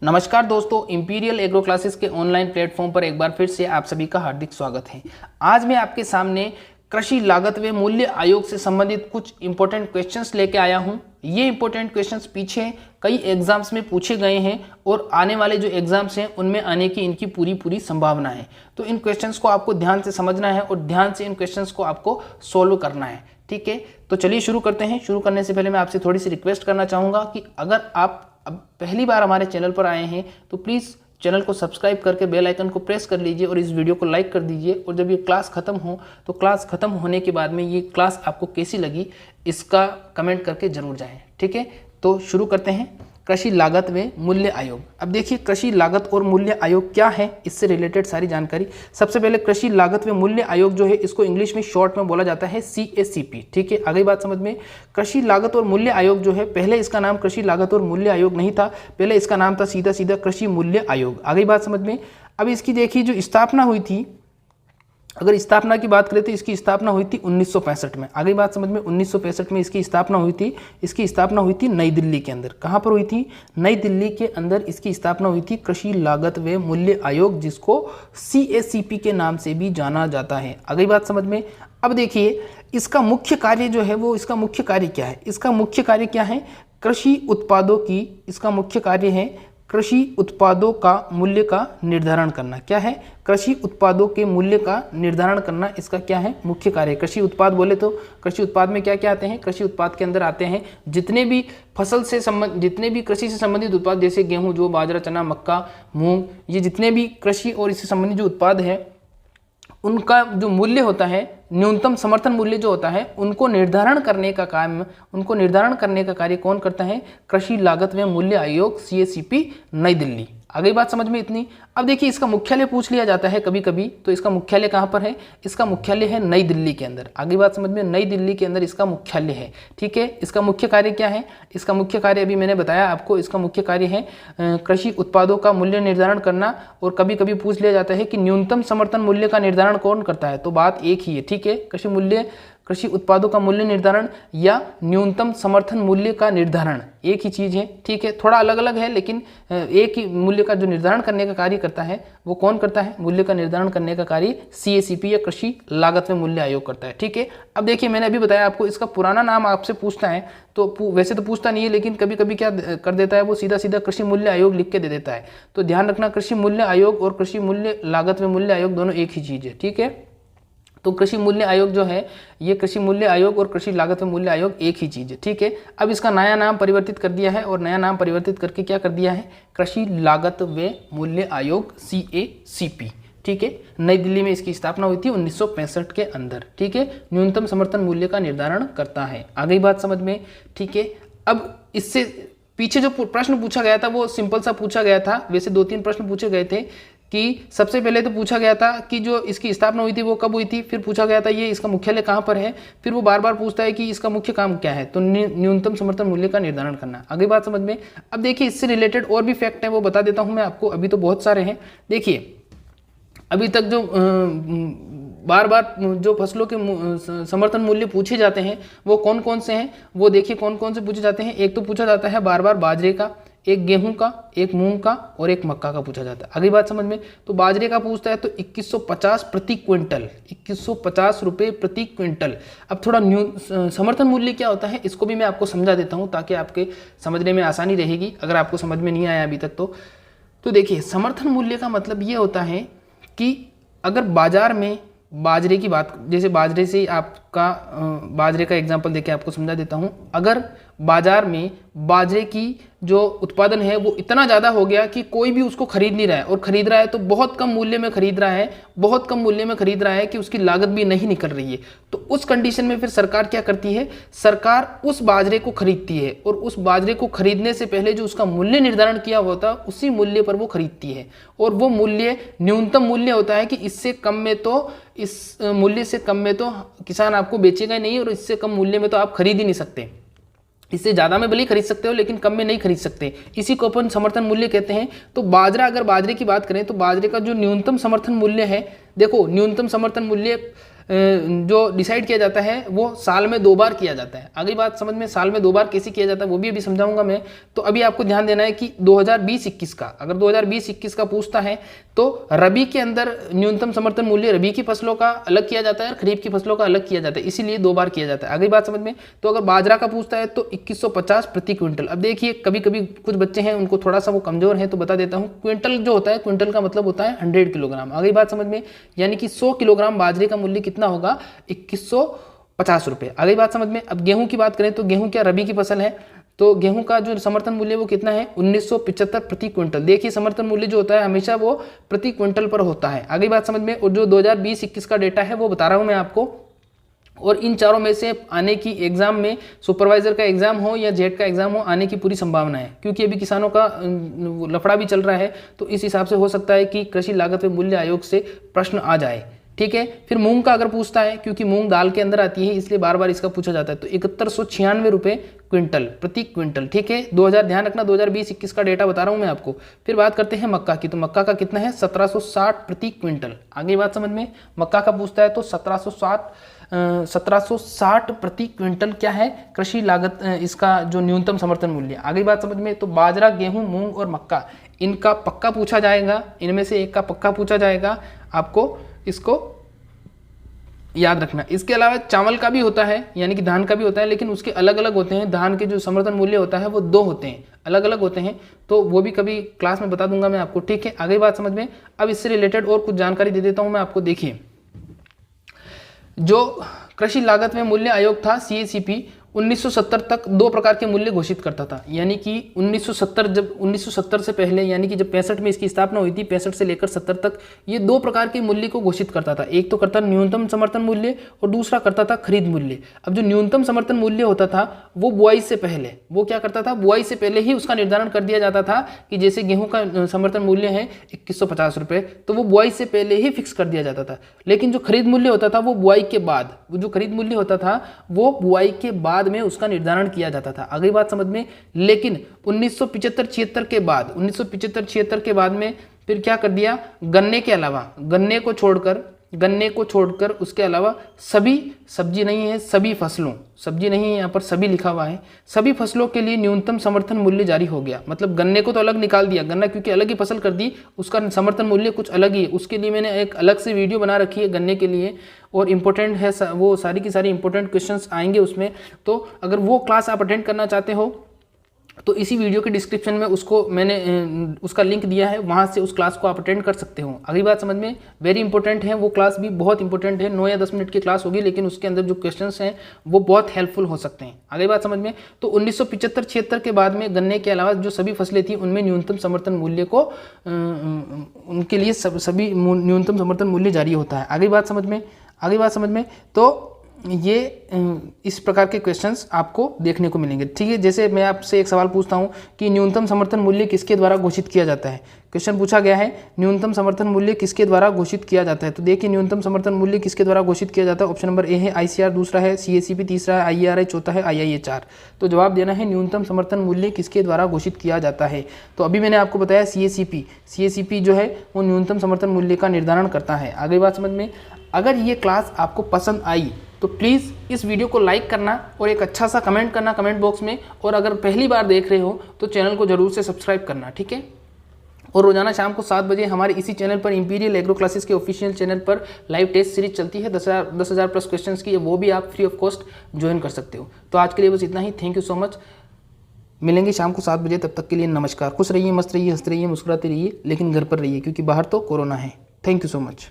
नमस्कार दोस्तों, imperial agro classes के ऑनलाइन प्लेटफॉर्म पर एक बार फिर से आप सभी का हार्दिक स्वागत है। आज मैं आपके सामने कृषि लागत व मूल्य आयोग से संबंधित कुछ इंपॉर्टेंट क्वेश्चंस लेके आया हूं। ये इंपॉर्टेंट क्वेश्चंस पीछे कई एग्जाम्स में पूछे गए हैं और आने वाले जो एग्जाम्स हैं उनमें आने की इनकी पूरी संभावना है। तो इन क्वेश्चंस को आपको ध्यान से समझना है और ध्यान से इन क्वेश्चंस को आपको सोल्व करना है। ठीक है, तो चलिए शुरू करते हैं। शुरू करने से पहले मैं आपसे थोड़ी सी रिक्वेस्ट करना चाहूँगा कि अगर आप अब पहली बार हमारे चैनल पर आए हैं तो प्लीज़ चैनल को सब्सक्राइब करके बेल आइकन को प्रेस कर लीजिए और इस वीडियो को लाइक कर दीजिए। और जब ये क्लास ख़त्म हो तो क्लास ख़त्म होने के बाद में ये क्लास आपको कैसी लगी इसका कमेंट करके ज़रूर जाएं। ठीक है, तो शुरू करते हैं। कृषि लागत व मूल्य आयोग। अब देखिए, कृषि लागत और मूल्य आयोग क्या है, इससे रिलेटेड सारी जानकारी। सबसे पहले कृषि लागत व मूल्य आयोग जो है इसको इंग्लिश में शॉर्ट में बोला जाता है CACP। ठीक है, आगे बात समझ में। कृषि लागत और मूल्य आयोग जो है, पहले इसका नाम कृषि लागत और मूल्य आयोग नहीं था, पहले इसका नाम था सीधा कृषि मूल्य आयोग। आगे बात समझ में। अब इसकी देखिए जो स्थापना हुई थी, अगर स्थापना की बात करें तो इसकी स्थापना हुई थी 1965 में। आगे बात समझ में। 1965 में इसकी स्थापना हुई थी। इसकी स्थापना हुई थी नई दिल्ली के अंदर। कहाँ पर हुई थी? नई दिल्ली के अंदर इसकी स्थापना हुई थी कृषि लागत व मूल्य आयोग, जिसको CACP के नाम से भी जाना जाता है। आगे बात समझ में। अब देखिए, इसका मुख्य कार्य जो है वो, इसका मुख्य कार्य क्या है? इसका मुख्य कार्य क्या है? कृषि उत्पादों की, इसका मुख्य कार्य है कृषि उत्पादों का मूल्य का निर्धारण करना। क्या है? कृषि उत्पादों के मूल्य का निर्धारण करना इसका क्या है? मुख्य कार्य। कृषि उत्पाद बोले तो कृषि उत्पाद में क्या क्या आते हैं? कृषि उत्पाद के अंदर आते हैं जितने भी फसल से संबंधित, जितने भी कृषि से संबंधित उत्पाद, जैसे गेहूं, जो बाजरा, चना, मक्का, मूंग, ये जितने भी कृषि और इससे संबंधित जो उत्पाद है उनका जो मूल्य होता है, न्यूनतम समर्थन मूल्य जो होता है, उनको निर्धारण करने का कार्य कौन करता है? कृषि लागत व मूल्य आयोग CACP नई दिल्ली। आगे बात समझ में इतनी। अब देखिए, इसका मुख्यालय पूछ लिया जाता है कभी कभी, तो इसका मुख्यालय कहाँ पर है? इसका मुख्यालय है नई दिल्ली के अंदर। आगे बात समझ में। नई दिल्ली के अंदर इसका मुख्यालय है। ठीक है, इसका मुख्य कार्य क्या है? इसका मुख्य कार्य अभी मैंने बताया आपको। इसका मुख्य कार्य है कृषि उत्पादों का मूल्य निर्धारण करना। और कभी कभी पूछ लिया जाता है कि न्यूनतम समर्थन मूल्य का निर्धारण कौन करता है? तो बात एक ही है। ठीक है, कृषि उत्पादों का मूल्य निर्धारण या न्यूनतम समर्थन मूल्य का निर्धारण एक ही चीज़ है। ठीक है, थोड़ा अलग अलग है लेकिन एक ही मूल्य का जो निर्धारण करने का कार्य करता है वो कौन करता है? मूल्य का निर्धारण करने का कार्य CACP या कृषि लागत व मूल्य आयोग करता है। ठीक है, अब देखिए, मैंने अभी बताया आपको, इसका पुराना नाम आपसे पूछता है तो वैसे तो पूछता नहीं है, लेकिन कभी कभी क्या कर देता है वो, सीधा कृषि मूल्य आयोग लिख के दे देता है। तो ध्यान रखना, कृषि मूल्य आयोग और कृषि मूल्य लागत व मूल्य आयोग दोनों एक ही चीज़ है। ठीक है, तो कृषि मूल्य आयोग जो है, ये कृषि मूल्य आयोग और कृषि लागत व मूल्य आयोग एक ही चीज़ है। ठीक है, अब इसका नया नाम परिवर्तित कर दिया है, और नया नाम परिवर्तित करके क्या कर दिया है? कृषि लागत व मूल्य आयोग CACP। ठीक है, नई दिल्ली में इसकी स्थापना हुई थी 1965 के अंदर। ठीक है, न्यूनतम समर्थन मूल्य का निर्धारण करता है। आगे बात समझ में। ठीक है, अब इससे पीछे जो प्रश्न पूछा गया था वो सिंपल सा पूछा गया था। वैसे 2-3 प्रश्न पूछे गए थे कि सबसे पहले तो पूछा गया था कि जो इसकी स्थापना हुई थी वो कब हुई थी, फिर पूछा गया था ये इसका मुख्यालय कहाँ पर है, फिर वो बार बार पूछता है कि इसका मुख्य काम क्या है, तो न्यूनतम समर्थन मूल्य का निर्धारण करना। आगे बात समझ में। अब देखिए, इससे रिलेटेड और भी फैक्ट है वो बता देता हूँ मैं आपको, अभी तो बहुत सारे हैं। देखिए, अभी तक जो बार बार जो फसलों के समर्थन मूल्य पूछे जाते हैं वो कौन कौन से हैं, वो देखिए कौन कौन से पूछे जाते हैं। एक तो पूछा जाता है बार बार बाजरे का, एक गेहूं का, एक मूंग का और एक मक्का का पूछा जाता है। आगे बात समझ में। तो बाजरे का पूछता है तो 2150 प्रति क्विंटल, 2150 रुपये प्रति क्विंटल। अब थोड़ा समर्थन मूल्य क्या होता है इसको भी मैं आपको समझा देता हूँ ताकि आपके समझने में आसानी रहेगी, अगर आपको समझ में नहीं आया अभी तक तो देखिए, समर्थन मूल्य का मतलब ये होता है कि अगर बाजार में बाजरे की बात, जैसे बाजरे से आपका बाजरे का एग्जांपल देके आपको समझा देता हूँ। अगर बाजार में बाजरे की जो उत्पादन है वो इतना ज़्यादा हो गया कि कोई भी उसको खरीद नहीं रहा है, और खरीद रहा है तो बहुत कम मूल्य में खरीद रहा है, बहुत कम मूल्य में खरीद रहा है कि उसकी लागत भी नहीं निकल रही है, तो उस कंडीशन में फिर सरकार क्या करती है? सरकार उस बाजरे को खरीदती है, और उस बाजरे को खरीदने से पहले जो उसका मूल्य निर्धारण किया होता है उसी मूल्य पर वो खरीदती है, और वो मूल्य न्यूनतम मूल्य होता है कि इससे कम में तो, इस मूल्य से कम में तो किसान आपको बेचेगा नहीं, और इससे कम मूल्य में तो आप खरीद ही नहीं सकते। इससे ज़्यादा में भले ही खरीद सकते हो लेकिन कम में नहीं खरीद सकते, इसी को अपन समर्थन मूल्य कहते हैं। तो बाजरा, अगर बाजरे की बात करें तो बाजरे का जो न्यूनतम समर्थन मूल्य है, देखो न्यूनतम समर्थन मूल्य जो डिसाइड किया जाता है वो साल में 2 बार किया जाता है। अगली बात समझ में, साल में 2 बार कैसे किया जाता है वो भी अभी समझाऊंगा मैं। तो अभी आपको ध्यान देना है कि 2020-21 का, अगर 2020-21 का पूछता है तो रबी के अंदर न्यूनतम समर्थन मूल्य रबी की फसलों का अलग किया जाता है और खरीफ की फसलों का अलग किया जाता है, इसीलिए 2 बार किया जाता है। अगली बात समझ में, तो अगर बाजरा का पूछता है तो 2150 प्रति क्विंटल। अब देखिए कभी कभी कुछ बच्चे हैं उनको थोड़ा सा वो कमजोर है, तो बता देता हूँ। क्विंटल जो होता है, क्विंटल का मतलब होता है 100 किलोग्राम। अगली बात समझ में, यानी कि 100 किलोग्राम बाजरे का मूल्य कितना होगा, 2150 रुपये। अगली बात समझ में, अब गेहूं की बात करें तो गेहूं क्या रबी की फसल है, तो गेहूं का जो समर्थन मूल्य वो कितना है, 1975 प्रति क्विंटल। देखिए समर्थन मूल्य जो होता है हमेशा वो प्रति क्विंटल पर होता है। अगली बात समझ में, और जो 2020-21 का डेटा है वो बता रहा हूं मैं आपको। और इन चारों में से आने की एग्जाम में, सुपरवाइजर का एग्जाम हो या जेट का एग्जाम हो, आने की पूरी संभावना है, क्योंकि अभी किसानों का लफड़ा भी चल रहा है। तो इस हिसाब से हो सकता है कि कृषि लागत व मूल्य आयोग से प्रश्न आ जाए, ठीक है। फिर मूंग का अगर पूछता है, क्योंकि मूंग दाल के अंदर आती है इसलिए बार बार इसका पूछा जाता है, तो 7196 रुपये क्विंटल प्रति क्विंटल, ठीक है। 2000 ध्यान रखना, 2020-21 का डेटा बता रहा हूं मैं आपको। फिर बात करते हैं मक्का की, तो मक्का का कितना है, 1760 प्रति क्विंटल। आगे बात समझ में, मक्का का पूछता है तो 1760 प्रति क्विंटल क्या है, कृषि लागत, इसका जो न्यूनतम समर्थन मूल्य। आगे बात समझ में, तो बाजरा, गेहूं, मूंग और मक्का, इनका पक्का पूछा जाएगा, इनमें से एक का पक्का पूछा जाएगा, आपको इसको याद रखना। इसके अलावा चावल का भी होता है, यानी कि धान का भी होता है, लेकिन उसके अलग अलग होते हैं। धान के जो समर्थन मूल्य होता है वो 2 होते हैं, अलग अलग होते हैं, तो वो भी कभी क्लास में बता दूंगा मैं आपको, ठीक है। आगे बात समझ में, अब इससे रिलेटेड और कुछ जानकारी दे देता हूं मैं आपको। देखिए जो कृषि लागत में मूल्य आयोग था CACP, 1970 तक 2 प्रकार के मूल्य घोषित करता था, यानी कि 1970 से पहले, यानी कि जब 65 में इसकी स्थापना हुई थी, 65 से लेकर 70 तक ये 2 प्रकार के मूल्य को घोषित करता था। एक तो करता न्यूनतम समर्थन मूल्य और दूसरा करता था खरीद मूल्य। अब जो न्यूनतम समर्थन मूल्य होता था वो बुआई से पहले, वो क्या करता था, बुआई से पहले ही उसका निर्धारण कर दिया जाता था कि जैसे गेहूं का समर्थन मूल्य है 2150 रुपये, तो वो बुआई से पहले ही फिक्स कर दिया जाता था। लेकिन जो खरीद मूल्य होता था वो बुआई के बाद, वो जो खरीद मूल्य होता था वो बुआई के बाद में उसका निर्धारण किया जाता था। अगली बात समझ में, लेकिन 1975-76 के बाद, 1975-76 के बाद में फिर क्या कर दिया, गन्ने के अलावा, गन्ने को छोड़कर उसके अलावा सभी, सब्जी नहीं है, सभी फसलों, सब्जी नहीं है यहाँ पर, सभी लिखा हुआ है, सभी फसलों के लिए न्यूनतम समर्थन मूल्य जारी हो गया। मतलब गन्ने को तो अलग निकाल दिया, गन्ना क्योंकि अलग ही फसल कर दी, उसका समर्थन मूल्य कुछ अलग ही है। उसके लिए मैंने एक अलग से वीडियो बना रखी है गन्ने के लिए, और इम्पोर्टेंट है वो, सारी की सारी इंपॉर्टेंट क्वेश्चंस आएंगे उसमें। तो अगर वो क्लास आप अटेंड करना चाहते हो तो इसी वीडियो के डिस्क्रिप्शन में उसको मैंने उसका लिंक दिया है, वहाँ से उस क्लास को आप अटेंड कर सकते हो। अगली बात समझ में, वेरी इंपॉर्टेंट है वो क्लास भी, बहुत इंपॉर्टेंट है, 9 या 10 मिनट की क्लास होगी, लेकिन उसके अंदर जो क्वेश्चंस हैं वो बहुत हेल्पफुल हो सकते हैं। अगली बात समझ में, तो 1975-76 के बाद में गन्ने के अलावा जो सभी फसलें थी उनमें न्यूनतम समर्थन मूल्य को, उनके लिए सभी न्यूनतम समर्थन मूल्य जारी होता है। अगली बात समझ में, तो ये इस प्रकार के क्वेश्चंस आपको देखने को मिलेंगे, ठीक है। जैसे मैं आपसे एक सवाल पूछता हूं कि न्यूनतम समर्थन मूल्य किसके द्वारा घोषित किया जाता है। क्वेश्चन पूछा गया है न्यूनतम समर्थन मूल्य किसके द्वारा घोषित किया जाता है। तो देखिए न्यूनतम समर्थन मूल्य किसके द्वारा घोषित किया जाता है। ऑप्शन नंबर ए है ICR, दूसरा है CACP, तीसरा है IARI, चौथा है IIHR। तो जवाब देना है न्यूनतम समर्थन मूल्य किसके द्वारा घोषित किया जाता है। तो अभी मैंने आपको बताया CACP जो है वो न्यूनतम समर्थन मूल्य का निर्धारण करता है। आगे बात समझ में, अगर ये क्लास आपको पसंद आई तो प्लीज़ इस वीडियो को लाइक करना और एक अच्छा सा कमेंट करना कमेंट बॉक्स में, और अगर पहली बार देख रहे हो तो चैनल को जरूर से सब्सक्राइब करना, ठीक है। और रोजाना शाम को 7 बजे हमारे इसी चैनल पर इंपीरियल एग्रो क्लासेस के ऑफिशियल चैनल पर लाइव टेस्ट सीरीज चलती है 10,000 प्लस क्वेश्चंस की, वो भी आप फ्री ऑफ कॉस्ट ज्वाइन कर सकते हो। तो आज के लिए बस इतना ही, थैंक यू सो मच। मिलेंगे शाम को 7 बजे, तब तक के लिए नमस्कार। खुश रहिए, मस्त रहिए, हंसते रहिए, मुस्कुराते रहिए, लेकिन घर पर रहिए क्योंकि बाहर तो कोरोना है। Thank you so much.